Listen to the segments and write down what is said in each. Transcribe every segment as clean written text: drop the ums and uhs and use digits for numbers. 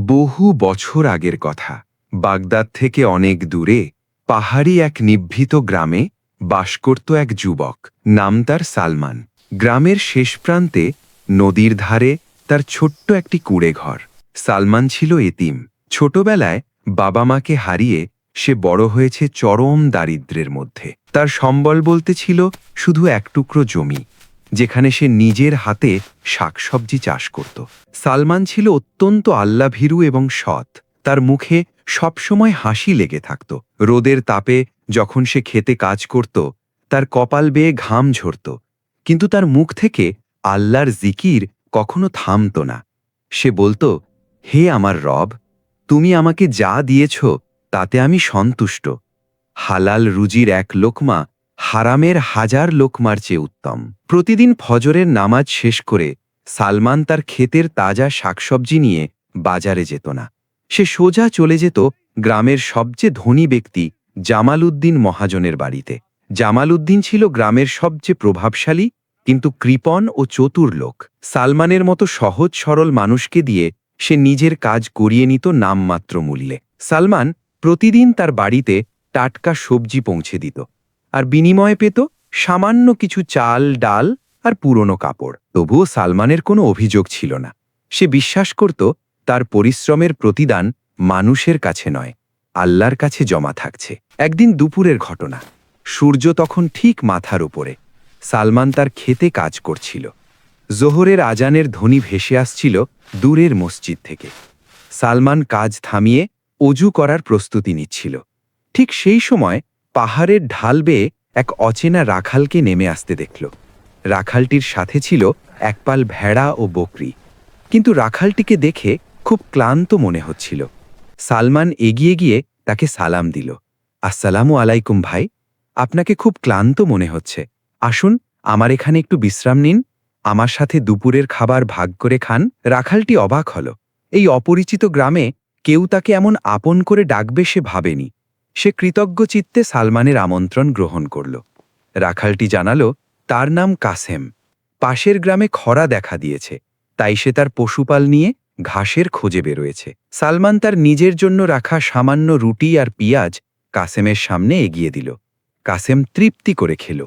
বহু বছর আগের কথা। বাগদাদ থেকে অনেক দূরে পাহাড়ি এক নিভৃত গ্রামে বাস করত এক যুবক, নাম তার সালমান। গ্রামের শেষ প্রান্তে নদীর ধারে তার ছোট্ট একটি কুঁড়ে ঘর। সালমান ছিল এতিম। ছোটবেলায় বাবা মাকে হারিয়ে সে বড় হয়েছে চরম দারিদ্র্যের মধ্যে। তার সম্বল বলতে ছিল শুধু এক টুকরো জমি, যেখানে সে নিজের হাতে শাকসবজি চাষ করত। সালমান ছিল অত্যন্ত আল্লাভীরু এবং সৎ। তার মুখে সবসময় হাসি লেগে থাকত। রোদের তাপে যখন সে খেতে কাজ করত, তার কপাল বেয়ে ঘাম ঝরত, কিন্তু তার মুখ থেকে আল্লাহর জিকির কখনো থামত না। সে বলতো, হে আমার রব, তুমি আমাকে যা দিয়েছ তাতে আমি সন্তুষ্ট। হালাল রুজির এক লোকমা হারামের হাজার লোকমার চেয়ে উত্তম। প্রতিদিন ফজরের নামাজ শেষ করে সালমান তার ক্ষেতের তাজা শাকসবজি নিয়ে বাজারে যেত না। সে সোজা চলে যেত গ্রামের সবচেয়ে ধনী ব্যক্তি জামাল উদ্দিন মহাজনের বাড়িতে। জামাল উদ্দিন ছিল গ্রামের সবচেয়ে প্রভাবশালী কিন্তু কৃপণ ও চতুর লোক। সালমানের মতো সহজ সরল মানুষকে দিয়ে সে নিজের কাজ করিয়ে নিত নামমাত্র মূল্যে। সালমান প্রতিদিন তার বাড়িতে টাটকা সবজি পৌঁছে দিত, আর বিনিময়ে পেত সামান্য কিছু চাল, ডাল আর পুরনো কাপড়। তবুও সালমানের কোনো অভিযোগ ছিল না। সে বিশ্বাস করত তার পরিশ্রমের প্রতিদান মানুষের কাছে নয়, আল্লাহর কাছে জমা থাকছে। একদিন দুপুরের ঘটনা। সূর্য তখন ঠিক মাথার উপরে। সালমান তার ক্ষেতে কাজ করছিল। জোহরের আজানের ধ্বনি ভেসে আসছিল দূরের মসজিদ থেকে। সালমান কাজ থামিয়ে অজু করার প্রস্তুতি নিচ্ছিল। ঠিক সেই সময় পাহাড়ের ঢাল বেয়ে এক অচেনা রাখালকে নেমে আসতে দেখল। রাখালটির সাথে ছিল এক পাল ভেড়া ও বকরি, কিন্তু রাখালটিকে দেখে খুব ক্লান্ত মনে হচ্ছিল। সালমান এগিয়ে গিয়ে তাকে সালাম দিল। আসসালামু আলাইকুম ভাই, আপনাকে খুব ক্লান্ত মনে হচ্ছে। আসুন, আমার এখানে একটু বিশ্রাম নিন, আমার সাথে দুপুরের খাবার ভাগ করে খান। রাখালটি অবাক হল। এই অপরিচিত গ্রামে কেউ তাকে এমন আপন করে ডাকবে সে ভাবেনি। সে কৃতজ্ঞ চিত্তে সালমানের আমন্ত্রণ গ্রহণ করল। রাখালটি জানালো তার নাম কাসেম। পাশের গ্রামে খরা দেখা দিয়েছে, তাই সে তার পশুপাল নিয়ে ঘাসের খোঁজে বেরোয়েছে। সালমান তার নিজের জন্য রাখা সামান্য রুটি আর পিঁয়াজ কাসেমের সামনে এগিয়ে দিল। কাসেম তৃপ্তি করে খেল।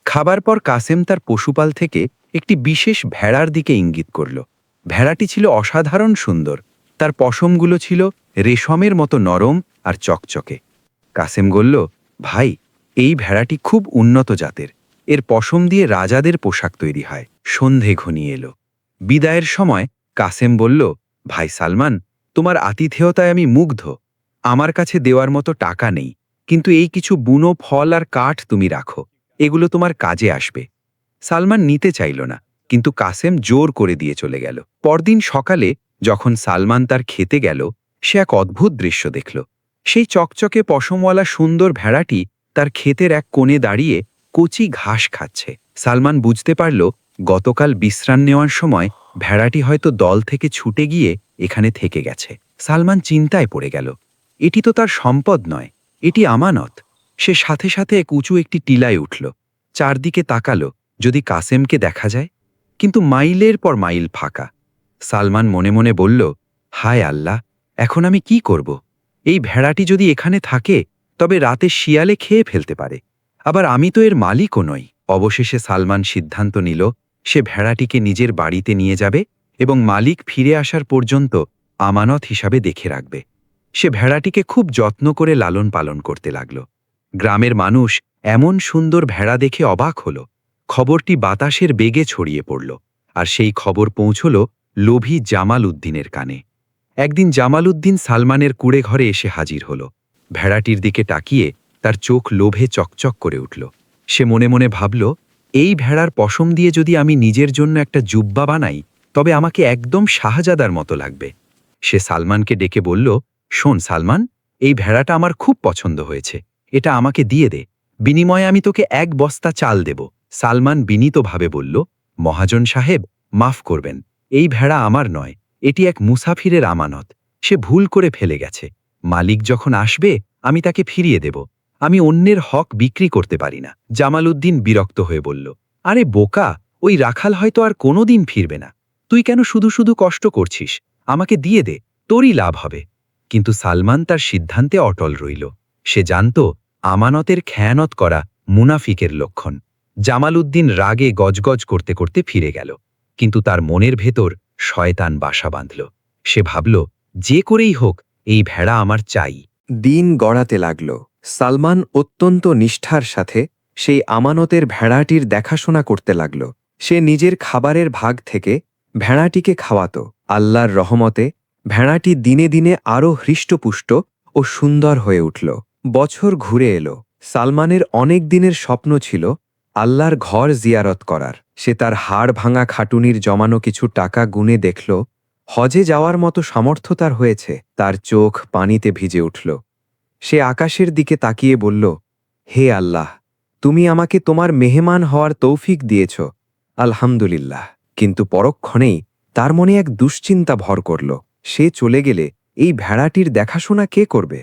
খাবার পর কাসেম তার পশুপাল থেকে একটি বিশেষ ভেড়ার দিকে ইঙ্গিত করল। ভেড়াটি ছিল অসাধারণ সুন্দর। তার পশমগুলো ছিল রেশমের মতো নরম আর চকচকে। কাসেম বলল, ভাই, এই ভেড়াটি খুব উন্নত জাতের। এর পশম দিয়ে রাজাদের পোশাক তৈরি হয়। সন্ধে ঘনিয়ে এলো। বিদায়ের সময় কাসেম বলল, ভাই সালমান, তোমার আতিথেয়তায় আমি মুগ্ধ। আমার কাছে দেওয়ার মতো টাকা নেই, কিন্তু এই কিছু বুনো ফল আর কাঠ তুমি রাখো, এগুলো তোমার কাজে আসবে। সালমান নিতে চাইল না, কিন্তু কাসেম জোর করে দিয়ে চলে গেল। পরদিন সকালে যখন সালমান তার খেতে গেল, সে এক অদ্ভুত দৃশ্য দেখল। সেই চকচকে পশমওয়ালা সুন্দর ভেড়াটি তার ক্ষেতের এক কোণে দাঁড়িয়ে কচি ঘাস খাচ্ছে। সালমান বুঝতে পারল গতকাল বিশ্রাম নেওয়ার সময় ভেড়াটি হয়তো দল থেকে ছুটে গিয়ে এখানে থেকে গেছে। সালমান চিন্তায় পড়ে গেল। এটি তো তার সম্পদ নয়, এটি আমানত। সে সাথে সাথে উঁচু একটি টিলায় উঠল। চারদিকে তাকালো, যদি কাসেমকে দেখা যায়, কিন্তু মাইলের পর মাইল ফাঁকা। সালমান মনে মনে বলল, হায় আল্লাহ, এখন আমি কি করব? এই ভেড়াটি যদি এখানে থাকে তবে রাতে শিয়ালে খেয়ে ফেলতে পারে, আবার আমি তো এর মালিকও নই। অবশেষে সালমান সিদ্ধান্ত নিল সে ভেড়াটিকে নিজের বাড়িতে নিয়ে যাবে এবং মালিক ফিরে আসার পর্যন্ত আমানত হিসাবে দেখে রাখবে। সে ভেড়াটিকে খুব যত্ন করে লালন পালন করতে লাগল। গ্রামের মানুষ এমন সুন্দর ভেড়া দেখে অবাক হল। খবরটি বাতাসের বেগে ছড়িয়ে পড়ল, আর সেই খবর পৌঁছল লোভী জামাল উদ্দিনের কানে। একদিন জামাল উদ্দিন সালমানের কুঁড়ে ঘরে এসে হাজির হল। ভেড়াটির দিকে তাকিয়ে তার চোখ লোভে চকচক করে উঠল। সে মনে মনে ভাবল, এই ভেড়ার পশম দিয়ে যদি আমি নিজের জন্য একটা জুব্বা বানাই, তবে আমাকে একদম শাহজাদার মতো লাগবে। সে সালমানকে ডেকে বলল, শোন সালমান, এই ভেড়াটা আমার খুব পছন্দ হয়েছে, এটা আমাকে দিয়ে দে, বিনিময়ে আমি তোকে 1 বস্তা চাল দেব। সালমান বিনীতভাবে বলল, মহাজন সাহেব, মাফ করবেন, এই ভেড়া আমার নয়, এটি এক মুসাফিরের আমানত। সে ভুল করে ফেলে গেছে। মালিক যখন আসবে আমি তাকে ফিরিয়ে দেব। আমি অন্যের হক বিক্রি করতে পারি না। জামাল উদ্দিন বিরক্ত হয়ে বলল, আরে বোকা, ওই রাখাল হয়তো আর কোনোদিন ফিরবে না। তুই কেন শুধু শুধু কষ্ট করছিস? আমাকে দিয়ে দে, তোরই লাভ হবে। কিন্তু সালমান তার সিদ্ধান্তে অটল রইল। সে জানত আমানতের খেয়ানত করা মুনাফিকের লক্ষণ। জামালউদ্দিন রাগে গজগজ করতে করতে ফিরে গেল, কিন্তু তার মনের ভেতর শয়তান বাসা বাঁধল। সে ভাবল, যে করেই হোক এই ভেড়া আমার চাই। দিন গড়াতে লাগল। সালমান অত্যন্ত নিষ্ঠার সাথে সেই আমানতের ভেড়াটির দেখাশোনা করতে লাগল। সে নিজের খাবারের ভাগ থেকে ভেড়াটিকে খাওয়াত। আল্লাহর রহমতে ভেড়াটি দিনে দিনে আরও হৃষ্টপুষ্ট ও সুন্দর হয়ে উঠল। বছর ঘুরে এলো। সালমানের অনেক দিনের স্বপ্ন ছিল আল্লাহর ঘর জিয়ারত করার। সে তার হাড় ভাঙা খাটুনির জমানো কিছু টাকা গুনে দেখল হজে যাওয়ার মতো সামর্থ্য তার হয়েছে। তার চোখ পানিতে ভিজে উঠল। সে আকাশের দিকে তাকিয়ে বলল, হে আল্লাহ, তুমি আমাকে তোমার মেহমান হওয়ার তৌফিক দিয়েছ, আলহামদুলিল্লাহ। কিন্তু পরক্ষণেই তার মনে এক দুশ্চিন্তা ভর করল। সে চলে গেলে এই ভেড়াটির দেখাশোনা কে করবে?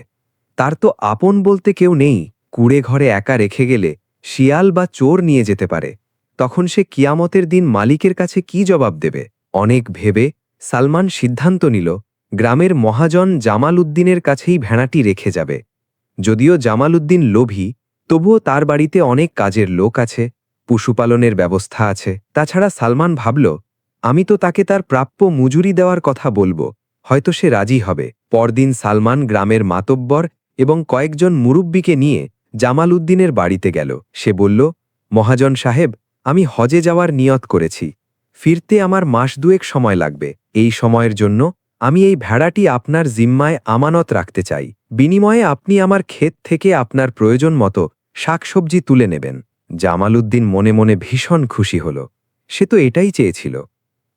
তার তো আপন বলতে কেউ নেই। কুড়ে ঘরে একা রেখে গেলে শিয়াল বা চোর নিয়ে যেতে পারে। তখন সে কিয়ামতের দিন মালিকের কাছে কি জবাব দেবে? অনেক ভেবে সালমান সিদ্ধান্ত নিল গ্রামের মহাজন জামালউদ্দিনের কাছেই ভেড়াটি রেখে যাবে। যদিও জামালউদ্দিন লোভী, তবুও তার বাড়িতে অনেক কাজের লোক আছে, পশুপালনের ব্যবস্থা আছে। তাছাড়া সালমান ভাবল, আমি তো তাকে তার প্রাপ্য মজুরি দেওয়ার কথা বলবো, হয়তো সে রাজি হবে। পরদিন সালমান গ্রামের মাতব্বর এবং কয়েকজন মুরুব্বিকে নিয়ে জামালউদ্দিনের বাড়িতে গেল। সে বলল, মহাজন সাহেব, আমি হজে যাওয়ার নিয়ত করেছি। ফিরতে আমার মাস দুয়েক সময় লাগবে। এই সময়ের জন্য আমি এই ভেড়াটি আপনার জিম্মায় আমানত রাখতে চাই। বিনিময়ে আপনি আমার ক্ষেত থেকে আপনার প্রয়োজন মতো শাকসবজি তুলে নেবেন। জামালউদ্দিন মনে মনে ভীষণ খুশি হল। সে তো এটাই চেয়েছিল।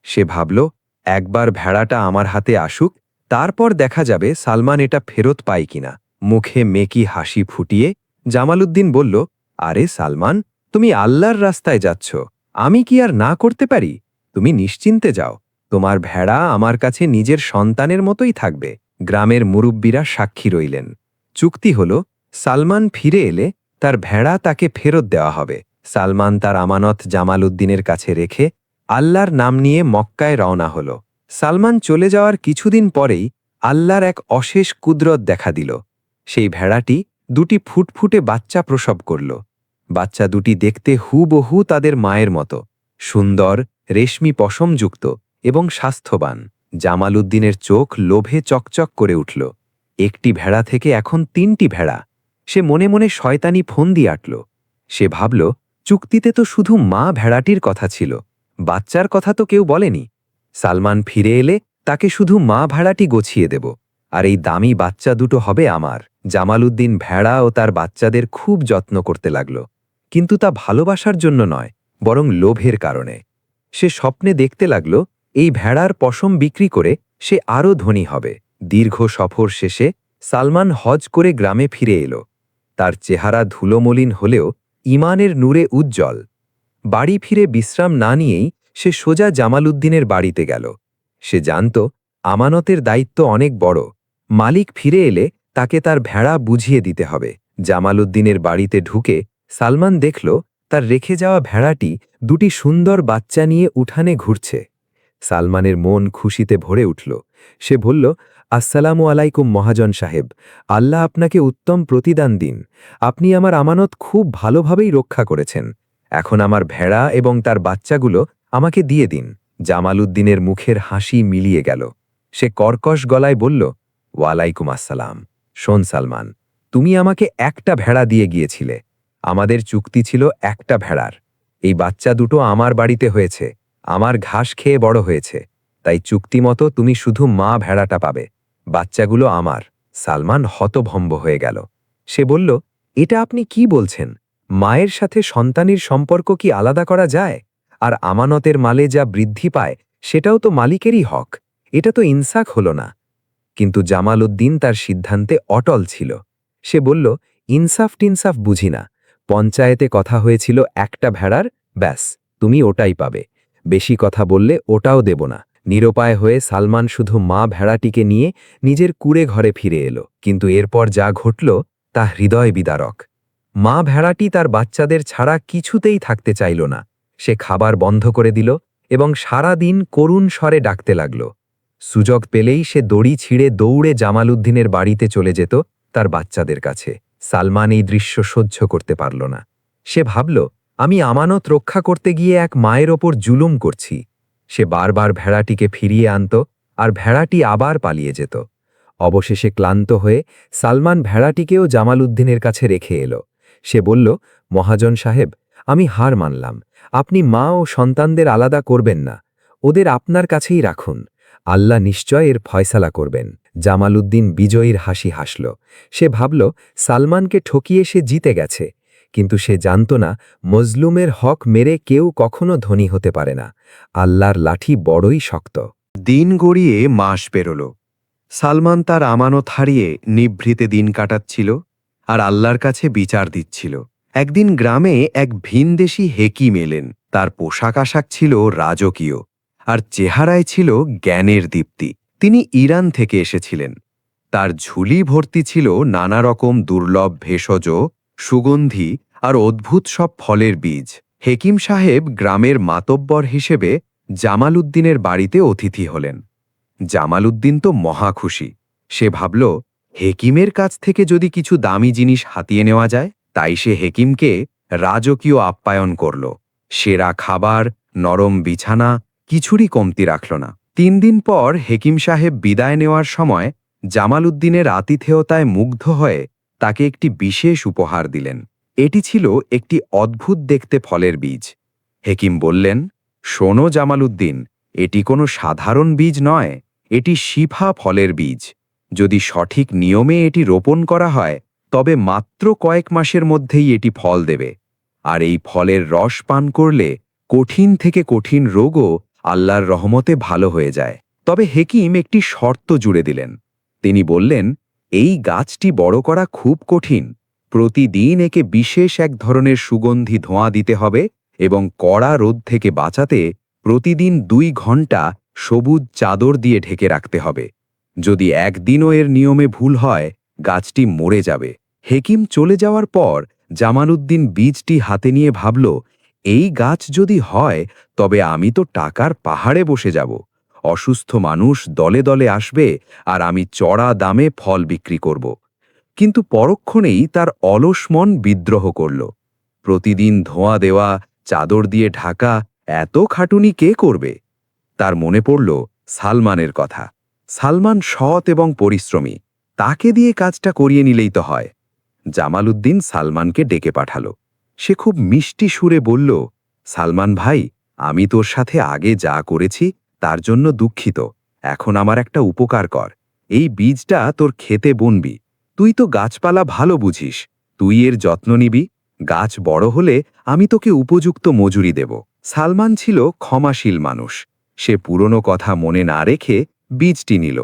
সে ভাবল, একবার ভেড়াটা আমার হাতে আসুক, তারপর দেখা যাবে সালমান এটা ফেরত পায় কিনা। মুখে মেকি হাসি ফুটিয়ে জামালউদ্দিন বলল, আরে সালমান, তুমি আল্লাহর রাস্তায় যাচ্ছ, আমি কি আর না করতে পারি? তুমি নিশ্চিন্তে যাও, তোমার ভেড়া আমার কাছে নিজের সন্তানের মতোই থাকবে। গ্রামের মুরুব্বিরা সাক্ষী রইলেন। চুক্তি হল, সালমান ফিরে এলে তার ভেড়া তাকে ফেরত দেওয়া হবে। সালমান তার আমানত জামালউদ্দিনের কাছে রেখে আল্লাহর নাম নিয়ে মক্কায় রওনা হল। সালমান চলে যাওয়ার কিছুদিন পরেই আল্লাহর এক অশেষ কুদরত দেখা দিল। সেই ভেড়াটি দুটি ফুটফুটে বাচ্চা প্রসব করল। বাচ্চা দুটি দেখতে হুবহু তাদের মায়ের মতো, সুন্দর, রেশমি পশমযুক্ত এবং স্বাস্থ্যবান। জামালউদ্দিনের চোখ লোভে চকচক করে উঠল। একটি ভেড়া থেকে এখন 3টি ভেড়া। সে মনে মনে শয়তানি ফন্দি আটল। সে ভাবল, চুক্তিতে তো শুধু মা ভেড়াটির কথা ছিল, বাচ্চার কথা তো কেউ বলেনি। সালমান ফিরে এলে তাকে শুধু মা ভেড়াটি গছিয়ে দেব, আর এই দামি বাচ্চা দুটো হবে আমার। জামালউদ্দিন ভেড়া ও তার বাচ্চাদের খুব যত্ন করতে লাগল, কিন্তু তা ভালোবাসার জন্য নয়, বরং লোভের কারণে। সে স্বপ্নে দেখতে লাগল এই ভেড়ার পশম বিক্রি করে সে আরও ধনী হবে। দীর্ঘ সফর শেষে সালমান হজ করে গ্রামে ফিরে এলো। তার চেহারা ধুলোমলিন হলেও ঈমানের নূরে উজ্জ্বল। বাড়ি ফিরে বিশ্রাম না নিয়েই সে সোজা জামালউদ্দিনের বাড়িতে গেল। সে জানত আমানতের দায়িত্ব অনেক বড়। মালিক ফিরে এলে তাকে তার ভেড়া বুঝিয়ে দিতে হবে। জামালউদ্দিনের বাড়িতে ঢুকে সালমান দেখল তার রেখে যাওয়া ভেড়াটি দুটি সুন্দর বাচ্চা নিয়ে উঠানে ঘুরছে। সালমানের মন খুশিতে ভরে উঠল। সে বলল, আসসালামু আলাইকুম মহাজন সাহেব, আল্লাহ আপনাকে উত্তম প্রতিদান দিন। আপনি আমার আমানত খুব ভালোভাবেই রক্ষা করেছেন। এখন আমার ভেড়া এবং তার বাচ্চাগুলো আমাকে দিয়ে দিন। জামালউদ্দিনের মুখের হাসি মিলিয়ে গেল। সে কর্কশ গলায় বলল, ওয়ালাইকুম আসসালাম। শোন সালমান, তুমি আমাকে একটা ভেড়া দিয়ে গিয়েছিলে। আমাদের চুক্তি ছিল একটা ভেড়ার। এই বাচ্চা দুটো আমার বাড়িতে হয়েছে, আমার ঘাস খেয়ে বড় হয়েছে, তাই চুক্তিমতো তুমি শুধু মা ভেড়াটা পাবে, বাচ্চাগুলো আমার। সালমান হতভম্ব হয়ে গেল। সে বলল, এটা আপনি কি বলছেন? মায়ের সাথে সন্তানের সম্পর্ক কি আলাদা করা যায়? আর আমানতের মালে যা বৃদ্ধি পায় সেটাও তো মালিকেরই হক। এটা তো ইনসাফ হল না। কিন্তু জামালউদ্দিন তার সিদ্ধান্তে অটল ছিল। সে বলল, ইনসাফ টিনসাফ বুঝি না। পঞ্চায়েতে কথা হয়েছিল একটা ভেড়ার, ব্যাস, তুমি ওটাই পাবে। বেশি কথা বললে ওটাও দেব না। নিরুপায় হয়ে সালমান শুধু মা ভেড়াটিকে নিয়ে নিজের কুড়ে ঘরে ফিরে এলো। কিন্তু এরপর যা ঘটল তা হৃদয় বিদারক। মা ভেড়াটি তার বাচ্চাদের ছাড়া কিছুতেই থাকতে চাইল না। সে খাবার বন্ধ করে দিল এবং সারা দিন করুণ স্বরে ডাকতে লাগল, সুযোগ পেলেই সে দড়ি ছিঁড়ে দৌড়ে জামালউদ্দিনের বাড়িতে চলে যেত তার বাচ্চাদের কাছে। সালমান এই দৃশ্য সহ্য করতে পারল না। সে ভাবল, আমি আমানত রক্ষা করতে গিয়ে এক মায়ের ওপর জুলুম করছি। সে বারবার ভেড়াটিকে ফিরিয়ে আনত, আর ভেড়াটি আবার পালিয়ে যেত। অবশেষে ক্লান্ত হয়ে সালমান ভেড়াটিকেও জামালউদ্দিনের কাছে রেখে এলো। সে বলল, মহাজন সাহেব, আমি হার মানলাম। আপনি মা ও সন্তানদের আলাদা করবেন না, ওদের আপনার কাছেই রাখুন। আল্লাহ নিশ্চয় এর ফয়সালা করবেন। জামালউদ্দিন বিজয়ীর হাসি হাসল। সে ভাবল, সালমানকে ঠকিয়ে সে জিতে গেছে। কিন্তু সে জানত না, মজলুমের হক মেরে কেউ কখনো ধনী হতে পারে না। আল্লাহর লাঠি বড়ই শক্ত। দিন গড়িয়ে মাস পেরোল। সালমান তার আমানত হারিয়ে নিভৃতে দিন কাটাচ্ছিল আর আল্লাহর কাছে বিচার দিচ্ছিল। একদিন গ্রামে এক ভিনদেশী হেকিম এলেন। তার পোশাক আশাক ছিল রাজকীয়, আর চেহারায় ছিল জ্ঞানের দীপ্তি। তিনি ইরান থেকে এসেছিলেন। তার ঝুলি ভর্তি ছিল নানা রকম দুর্লভ ভেষজ, সুগন্ধি আর অদ্ভুত সব ফলের বীজ। হেকিম সাহেব গ্রামের মাতব্বর হিসেবে জামালউদ্দিনের বাড়িতে অতিথি হলেন। জামালউদ্দিন তো মহা খুশি। সে ভাবল, হেকিমের কাছ থেকে যদি কিছু দামি জিনিস হাতিয়ে নেওয়া যায়। তাই সে হেকিমকে রাজকীয় আপ্যায়ন করল। সেরা খাবার, নরম বিছানা, কিছুরই কমতি রাখল না। 3 দিন পর হেকিম সাহেব বিদায় নেওয়ার সময় জামালউদ্দিনের আতিথেয়তায় মুগ্ধ হয়ে তাকে একটি বিশেষ উপহার দিলেন। এটি ছিল একটি অদ্ভুত দেখতে ফলের বীজ। হেকিম বললেন, শোনো জামালউদ্দিন, এটি কোনো সাধারণ বীজ নয়, এটি শিফা ফলের বীজ। যদি সঠিক নিয়মে এটি রোপণ করা হয় তবে মাত্র কয়েক মাসের মধ্যেই এটি ফল দেবে। আর এই ফলের রস পান করলে কঠিন থেকে কঠিন রোগও আল্লাহর রহমতে ভালো হয়ে যায়। তবে হেকিম একটি শর্ত জুড়ে দিলেন। তিনি বললেন, এই গাছটি বড় করা খুব কঠিন। প্রতিদিন একে বিশেষ এক ধরনের সুগন্ধি ধোঁয়া দিতে হবে এবং কড়া রোদ থেকে বাঁচাতে প্রতিদিন 2 ঘন্টা সবুজ চাদর দিয়ে ঢেকে রাখতে হবে। যদি একদিনও এর নিয়মে ভুল হয়, গাছটি মরে যাবে। হেকিম চলে যাওয়ার পর জামালউদ্দিন বীজটি হাতে নিয়ে ভাবল, এই গাছ যদি হয় তবে আমি তো টাকার পাহাড়ে বসে যাব। অসুস্থ মানুষ দলে দলে আসবে আর আমি চড়া দামে ফল বিক্রি করব। কিন্তু পরক্ষণেই তার অলস মন বিদ্রোহ করল। প্রতিদিন ধোঁয়া দেওয়া, চাদর দিয়ে ঢাকা, এত খাটুনি কে করবে? তার মনে পড়ল সালমানের কথা। সালমান সৎ এবং পরিশ্রমী, তাকে দিয়ে কাজটা করিয়ে নিলেই তো হয়। জামালউদ্দিন সালমানকে ডেকে পাঠালো। সে খুব মিষ্টি সুরে বলল, সালমান ভাই, আমি তোর সাথে আগে যা করেছি তার জন্য দুঃখিত। এখন আমার একটা উপকার কর। এই বীজটা তোর খেতে বুনবি। তুই তো গাছপালা ভালো বুঝিস, তুই এর যত্ন নিবি। গাছ বড় হলে আমি তোকে উপযুক্ত মজুরি দেব। সালমান ছিল ক্ষমাশীল মানুষ। সে পুরনো কথা মনে না রেখে বীজটি নিল।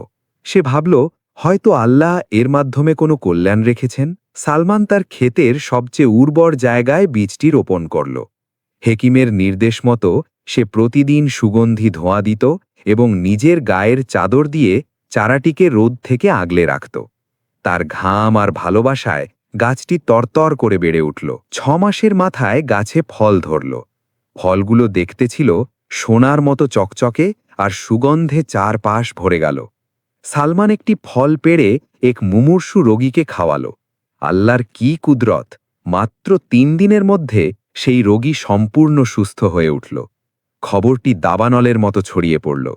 সে ভাবল, হয়তো আল্লাহ এর মাধ্যমে কোনো কল্যাণ রেখেছেন। সালমান তার ক্ষেতের সবচেয়ে উর্বর জায়গায় বীজটি রোপণ করল। হেকিমের নির্দেশ মতো সে প্রতিদিন সুগন্ধি ধোঁয়া দিত এবং নিজের গায়ের চাদর দিয়ে চারাটিকে রোদ থেকে আগলে রাখত। তার ঘাম আর ভালোবাসায় গাছটি তরতর করে বেড়ে উঠল। 6 মাসের মাথায় গাছে ফল ধরল। ফলগুলো দেখতে ছিল সোনার মতো চকচকে আর সুগন্ধে চারপাশ ভরে গেল। সালমান একটি ফল পেড়ে এক মুমূর্ষু রোগীকে খাওয়ালো। আল্লাহর কি কুদরত! মাত্র 3 দিনের মধ্যে সেই রোগী সম্পূর্ণ সুস্থ হয়ে উঠল। খবরটি দাবানলের মতো ছড়িয়ে পড়ল।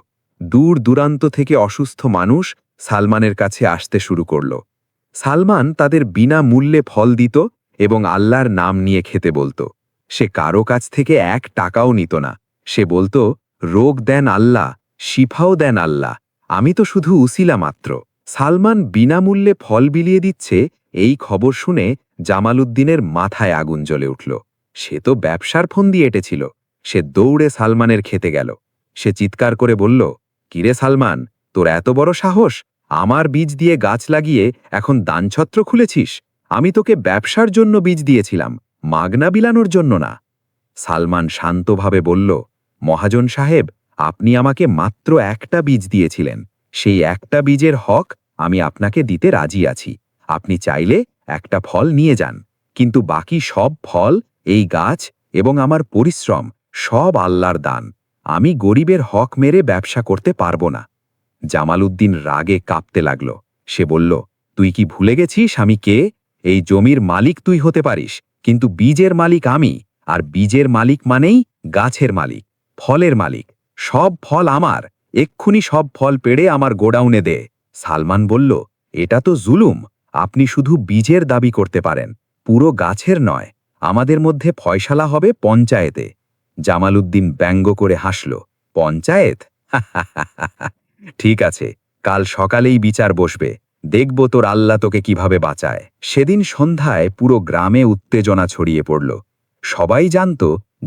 দূর দূরান্ত থেকে অসুস্থ মানুষ সালমানের কাছে আসতে শুরু করল। সালমান তাদের বিনা মূল্যে ফল দিত এবং আল্লাহর নাম নিয়ে খেতে বলতো। সে কারো কাছ থেকে 1 টাকাও নিত না। সে বলতো, রোগ দেন আল্লাহ, শিফাও দেন আল্লাহ, আমি তো শুধু উসিলা মাত্র। সালমান বিনামূল্যে ফল বিলিয়ে দিচ্ছে, এই খবর শুনে জামালউদ্দিনের মাথায় আগুন জ্বলে উঠল। সে তো ব্যবসার ফন্দি এঁটেছিল। সে দৌড়ে সালমানের খেতে গেল। সে চিৎকার করে বলল, কিরে সালমান, তোর এত বড় সাহস! আমার বীজ দিয়ে গাছ লাগিয়ে এখন দানছত্র খুলেছিস? আমি তোকে ব্যবসার জন্য বীজ দিয়েছিলাম, মাগনা বিলানোর জন্য না। সালমান শান্তভাবে বলল, মহাজন সাহেব, আপনি আমাকে মাত্র একটা বীজ দিয়েছিলেন। সেই একটা বীজের হক আমি আপনাকে দিতে রাজি আছি। আপনি চাইলে একটা ফল নিয়ে যান, কিন্তু বাকি সব ফল, এই গাছ এবং আমার পরিশ্রম সব আল্লাহর দান। আমি গরিবের হক মেরে ব্যবসা করতে পারবো না। জামালউদ্দিন রাগে কাঁপতে লাগল। সে বলল, তুই কি ভুলে গেছিস আমি কে? এই জমির মালিক তুই হতে পারিস, কিন্তু বীজের মালিক আমি। আর বীজের মালিক মানেই গাছের মালিক, ফলের মালিক। সব ফল আমার। এক্ষুনি সব ফল পেড়ে আমার গোডাউনে দে। সালমান বলল, এটা তো জুলুম। আপনি শুধু বীজের দাবি করতে পারেন, পুরো গাছের নয়। আমাদের মধ্যে ফয়সালা হবে পঞ্চায়েতে। জামালউদ্দিন ব্যঙ্গ করে হাসল। পঞ্চায়েত? ঠিক আছে, কাল সকালেই বিচার বসবে। দেখব তোর আল্লাহ তোকে কিভাবে বাঁচায়। সেদিন সন্ধ্যায় পুরো গ্রামে উত্তেজনা ছড়িয়ে পড়ল। সবাই জানত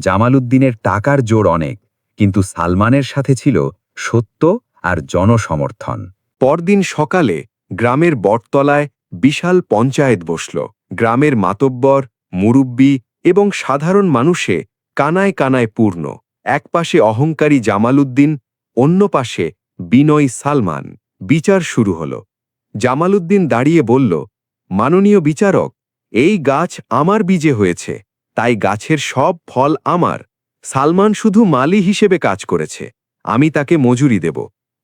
জামালউদ্দিনের টাকার জোর অনেক, কিন্তু সালমানের সাথে ছিল সত্য আর জনসমর্থন। পরদিন সকালে গ্রামের বটতলায় বিশাল পঞ্চায়েত বসল। গ্রামের মাতব্বর, মুরুব্বি এবং সাধারণ মানুষে কানায় কানায় পূর্ণ। এক পাশে অহংকারী জামালউদ্দিন, অন্য পাশে বিনয়ী সালমান। বিচার শুরু হল। জামালউদ্দিন দাঁড়িয়ে বলল, মাননীয় বিচারক, এই গাছ আমার বীজে হয়েছে, তাই গাছের সব ফল আমার। সালমান শুধু মালি হিসেবে কাজ করেছে, আমি তাকে মজুরি দেব,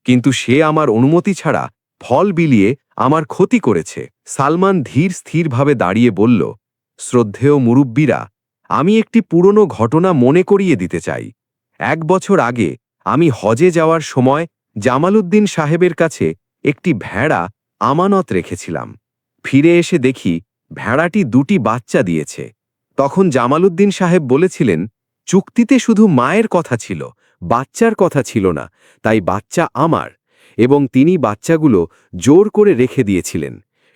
কিন্তু সে আমার অনুমতি ছাড়া ফল বিলিয়ে আমার ক্ষতি করেছে। সালমান ধীর স্থিরভাবে দাঁড়িয়ে বলল, শ্রদ্ধেয় মুরুব্বিরা, আমি একটি পুরনো ঘটনা মনে করিয়ে দিতে চাই। 1 বছর আগে আমি হজে যাওয়ার সময় জামালউদ্দিন সাহেবের কাছে একটি ভেড়া আমানত রেখেছিলাম। ফিরে এসে দেখি ভেড়াটি 2টি বাচ্চা দিয়েছে। তখন জামালউদ্দিন সাহেব বলেছিলেন, চুক্তিতে শুধু মায়ের কথা ছিল, বাচ্চার কথা ছিল না, তাই বাচ্চা আমার, এবং তিনি বাচ্চাগুলো জোর করে রেখে দিয়েছিলেন।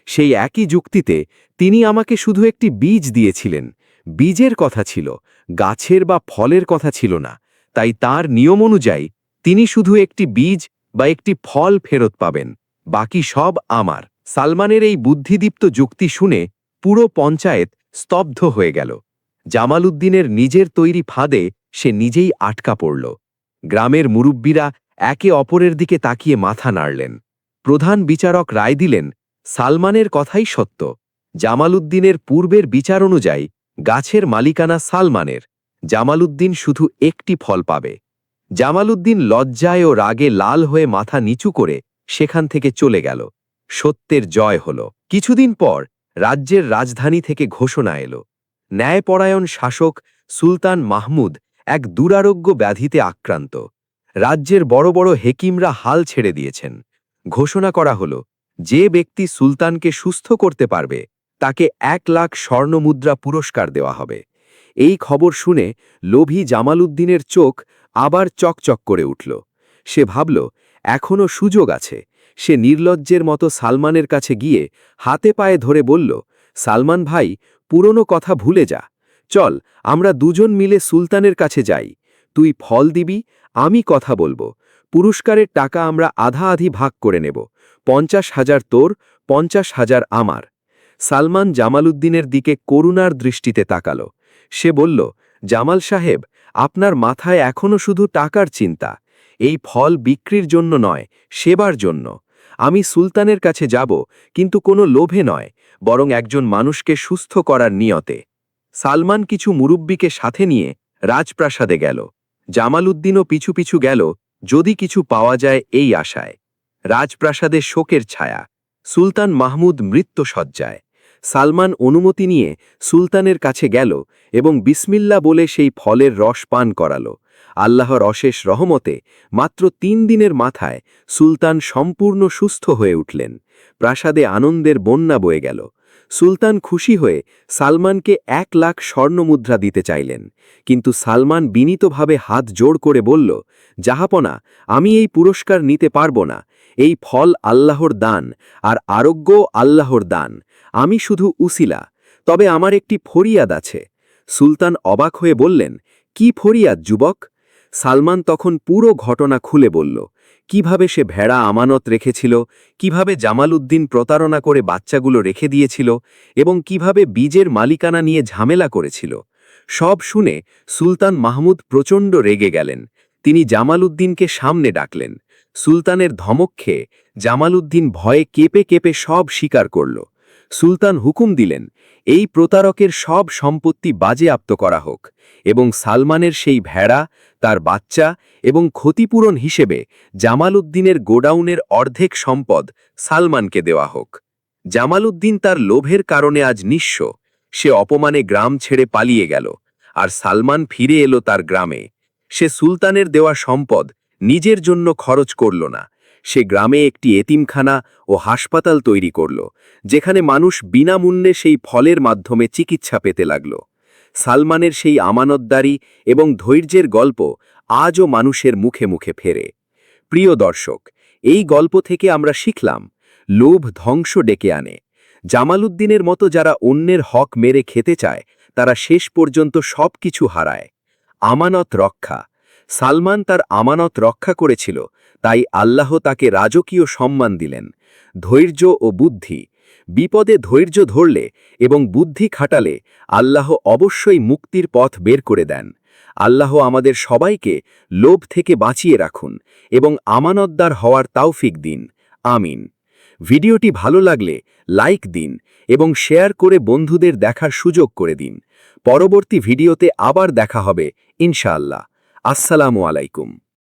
সেই একই যুক্তিতে তিনি আমাকে শুধু একটি বীজ দিয়েছিলেন। বীজের কথা ছিল, গাছের বা ফলের কথা ছিল না, তাই তার নিয়ম অনুযায়ী তিনি শুধু একটি বীজ বা একটি ফল ফেরত পাবেন, বাকি সব আমার। সালমানের এই বুদ্ধিদীপ্ত যুক্তি শুনে পুরো পঞ্চায়েত স্তব্ধ হয়ে গেল। জামালউদ্দিনের নিজের তৈরি ফাঁদে সে নিজেই আটকা পড়ল। গ্রামের মুরুব্বিরা একে অপরের দিকে তাকিয়ে মাথা নাড়লেন। প্রধান বিচারক রায় দিলেন, সালমানের কথাই সত্য। জামালউদ্দিনের পূর্বের বিচার অনুযায়ী গাছের মালিকানা সালমানের। জামালউদ্দিন শুধু একটি ফল পাবে। জামালউদ্দিন লজ্জায় ও রাগে লাল হয়ে মাথা নিচু করে সেখান থেকে চলে গেল। সত্যের জয় হল। কিছুদিন পর রাজ্যের রাজধানী থেকে ঘোষণা এলো, ন্যায়পরায়ণ শাসক সুলতান মাহমুদ এক দুরারোগ্য ব্যাধিতে আক্রান্ত। রাজ্যের বড় বড় হেকিমরা হাল ছেড়ে দিয়েছেন। ঘোষণা করা হলো, যে ব্যক্তি সুলতানকে সুস্থ করতে পারবে তাকে 1 লাখ স্বর্ণমুদ্রা পুরস্কার দেওয়া হবে। এই খবর শুনে লোভী জামালউদ্দিনের চোখ আবার চকচক করে উঠল। সে ভাবল, এখনও সুযোগ আছে। সে নির্লজ্জের মতো সালমানের কাছে গিয়ে হাতে পায়ে ধরে বলল, সালমান ভাই, পুরনো কথা ভুলে যা। চল, আমরা দুজন মিলে সুলতানের কাছে যাই। তুই ফল দিবি, আমি কথা বলবো। পুরস্কারের টাকা আমরা আধা আধি ভাগ করে নেব। 50,000 তোর, 50,000 আমার। সালমান জামালউদ্দিনের দিকে করুণার দৃষ্টিতে তাকাল। সে বলল, জামাল সাহেব, আপনার মাথায় এখনও শুধু টাকার চিন্তা। এই ফল বিক্রির জন্য নয়, সেবার জন্য। আমি সুলতানের কাছে যাব, কিন্তু কোনো লোভে নয়, বরং একজন মানুষকে সুস্থ করার নিয়তে। সালমান কিছু মুরুব্বিকে সাথে নিয়ে রাজপ্রাসাদে গেল। জামালউদ্দিনও পিছু পিছু গেল, যদি কিছু পাওয়া যায় এই আশায়। রাজপ্রাসাদে শোকের ছায়া। সুলতান মাহমুদ মৃত্যুশয্যায়। সালমান অনুমতি নিয়ে সুলতানের কাছে গেল এবং বিসমিল্লা বলে সেই ফলের রস পান করালো। আল্লাহর অশেষ রহমতে মাত্র 3 দিনের মাথায় সুলতান সম্পূর্ণ সুস্থ হয়ে উঠলেন। প্রাসাদে আনন্দের বন্যা বয়ে গেল। সুলতান খুশি হয়ে সালমানকে 1 লাখ স্বর্ণমুদ্রা দিতে চাইলেন, কিন্তু সালমান বিনীতভাবে হাত জোড় করে বলল, জাহাপনা, আমি এই পুরস্কার নিতে পারব না। এই ফল আল্লাহর দান, আর আরোগ্য আল্লাহর দান। আমি শুধু উসিলা। তবে আমার একটি ফরিয়াদ আছে। সুলতান অবাক হয়ে বললেন, কি ফরিয়াদ যুবক? সালমান তখন পুরো ঘটনা খুলে বলল, কিভাবে সে ভেড়া আমানত রেখেছিল, কিভাবে জামালউদ্দিন প্রতারণা করে বাচ্চাগুলো রেখে দিয়েছিল, এবং কিভাবে বীজের মালিকানা নিয়ে ঝামেলা করেছিল। সব শুনে সুলতান মাহমুদ প্রচণ্ড রেগে গেলেন। তিনি জামালউদ্দিনকে সামনে ডাকলেন। সুলতানের ধমক খেয়ে জামালউদ্দিন ভয়ে কেঁপে কেঁপে সব স্বীকার করল। সুলতান হুকুম দিলেন এই প্রতারকের সব সম্পত্তি বাজেয়াপ্ত করা হোক এবং সালমানের সেই ভেড়া, তার বাচ্চা এবং ক্ষতিপূরণ হিসেবে জামালউদ্দিনের গোডাউনের অর্ধেক সম্পদ সালমানকে দেওয়া হোক। জামালউদ্দিন তার লোভের কারণে আজ নিঃস্ব। সে অপমানে গ্রাম ছেড়ে পালিয়ে গেল, আর সালমান ফিরে এলো তার গ্রামে। সে সুলতানের দেওয়া সম্পদ নিজের জন্য খরচ করল না। সে গ্রামে একটি এতিমখানা ও হাসপাতাল তৈরি করল, যেখানে মানুষ বিনামূল্যে সেই ফলের মাধ্যমে চিকিৎসা পেতে লাগল। সালমানের সেই আমানতদারি এবং ধৈর্যের গল্প আজও মানুষের মুখে মুখে ফেরে। প্রিয় দর্শক, এই গল্প থেকে আমরা শিখলাম, লোভ ধ্বংস ডেকে আনে। জামালউদ্দিনের মতো যারা অন্যের হক মেরে খেতে চায়, তারা শেষ পর্যন্ত সবকিছু হারায়। আমানত রক্ষা। সালমান তার আমানত রক্ষা করেছিল, তাই আল্লাহ তাকে রাজকীয় সম্মান দিলেন। ধৈর্য ও বুদ্ধি। বিপদে ধৈর্য ধরলে এবং বুদ্ধি খাটালে আল্লাহ অবশ্যই মুক্তির পথ বের করে দেন। আল্লাহ আমাদের সবাইকে লোভ থেকে বাঁচিয়ে রাখুন এবং আমানতদার হওয়ার তৌফিক দিন। আমিন। ভিডিওটি ভালো লাগলে লাইক দিন এবং শেয়ার করে বন্ধুদের দেখার সুযোগ করে দিন। পরবর্তী ভিডিওতে আবার দেখা হবে ইনশাআল্লাহ। আসসালামু আলাইকুম।